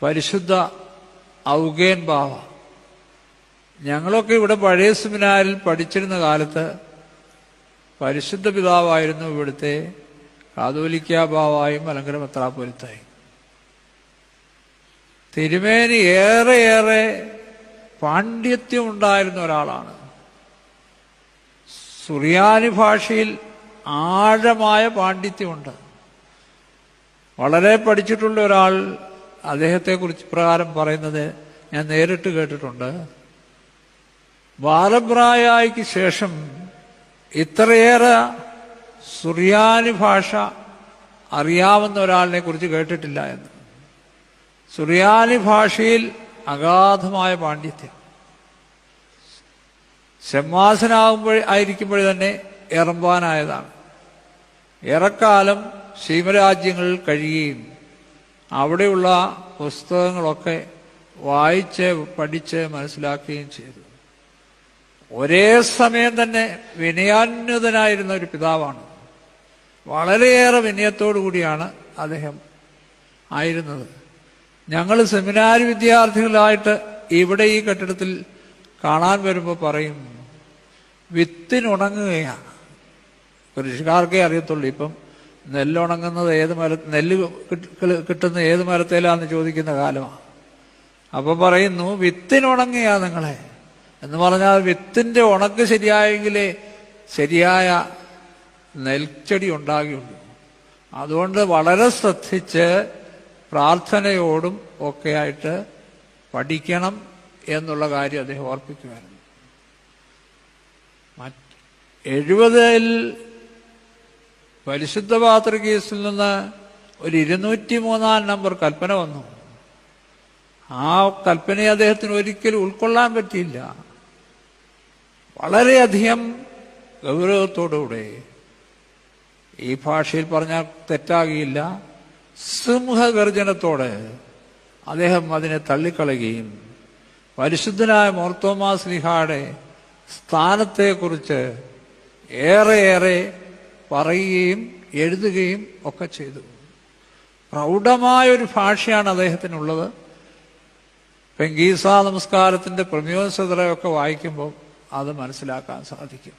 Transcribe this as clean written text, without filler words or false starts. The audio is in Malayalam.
പരിശുദ്ധ ഔഗേൻ ബാവ. ഞങ്ങളൊക്കെ ഇവിടെ പഴയ സെമിനാരിൽ പഠിച്ചിരുന്ന കാലത്ത് പരിശുദ്ധ പിതാവായിരുന്നു ഇവിടുത്തെ കാതോലിക്ക ബാവായും മലങ്കര മെത്രാപ്പോലീത്തായും. തിരുമേനി ഏറെ പാണ്ഡിത്യം ഉണ്ടായിരുന്ന ഒരാളാണ്. സുറിയാനി ഭാഷയിൽ ആഴമായ പാണ്ഡിത്യമുണ്ട്. വളരെ പഠിച്ചിട്ടുള്ള ഒരാൾ അദ്ദേഹത്തെക്കുറിച്ച് പ്രകാരം പറയുന്നത് ഞാൻ നേരിട്ട് കേട്ടിട്ടുണ്ട്. ബാലബ്രായായ്ക്ക് ശേഷം ഇത്രയേറെ സുറിയാനി ഭാഷ അറിയാവുന്ന ഒരാളിനെ കുറിച്ച് കേട്ടിട്ടില്ല എന്ന്. സുറിയാനി ഭാഷയിൽ അഗാധമായ പാണ്ഡിത്യം. ആയിരിക്കുമ്പോഴേ തന്നെ ഇറമ്പാനായതാണ്. ഏറെക്കാലം ശീമരാജ്യങ്ങളിൽ കഴിയുകയും അവിടെയുള്ള പുസ്തകങ്ങളൊക്കെ വായിച്ച് പഠിച്ച് മനസ്സിലാക്കുകയും ചെയ്തു. ഒരേ സമയം തന്നെ വിനയാന്വിതനായിരുന്ന ഒരു പിതാവാണ്. വളരെയേറെ വിനയത്തോടു കൂടിയാണ് അദ്ദേഹം ആയിരുന്നത്. ഞങ്ങൾ സെമിനാരി വിദ്യാർത്ഥികളായിട്ട് ഇവിടെ ഈ കെട്ടിടത്തിൽ കാണാൻ വരുമ്പോൾ പറയും, വിത്തിനുണങ്ങുകയാണ്. കൃഷിക്കാർക്കേ അറിയത്തുള്ളൂ. ഇപ്പം നെല്ലുണങ്ങുന്നത് നെല്ല് കിട്ടുന്ന ഏത് മരത്തേലാന്ന് ചോദിക്കുന്ന കാലമാണ്. അപ്പൊ പറയുന്നു, വിത്തിനുണങ്ങിയാ നിങ്ങളെ എന്ന് പറഞ്ഞാൽ വിത്തിന്റെ ഉണക്ക് ശരിയായെങ്കിലേ ശരിയായ നെൽച്ചെടി ഉണ്ടാകുകയുള്ളൂ. അതുകൊണ്ട് വളരെ ശ്രദ്ധിച്ച് പ്രാർത്ഥനയോടും ഒക്കെയായിട്ട് പഠിക്കണം എന്നുള്ള കാര്യം അദ്ദേഹം ഓർപ്പിക്കുമായിരുന്നു. 70-ൽ പരിശുദ്ധ പാത്രികീസിൽ നിന്ന് ഒരു 203-ാം നമ്പർ കൽപ്പന വന്നു. ആ കൽപ്പനയെ അദ്ദേഹത്തിന് ഒരിക്കലും ഉൾക്കൊള്ളാൻ പറ്റിയില്ല. വളരെയധികം ഗൗരവത്തോടുകൂടെ, ഈ ഭാഷയിൽ പറഞ്ഞാൽ തെറ്റാകിയില്ല, സിംഹഗർജനത്തോടെ അദ്ദേഹം അതിനെ തള്ളിക്കളയുകയും പരിശുദ്ധനായ മോർത്തോമാ ശ്ലീഹായുടെ സ്ഥാനത്തെക്കുറിച്ച് ഏറെ പറയുകയും എഴുതുകയും ഒക്കെ ചെയ്തു. പ്രൗഢമായൊരു ഭാഷയാണ് അദ്ദേഹത്തിനുള്ളത്. പെങ്കീസ നമസ്കാരത്തിന്റെ പ്രമ്യോത്സതയൊക്കെ വായിക്കുമ്പോൾ അത് മനസ്സിലാക്കാൻ സാധിക്കും.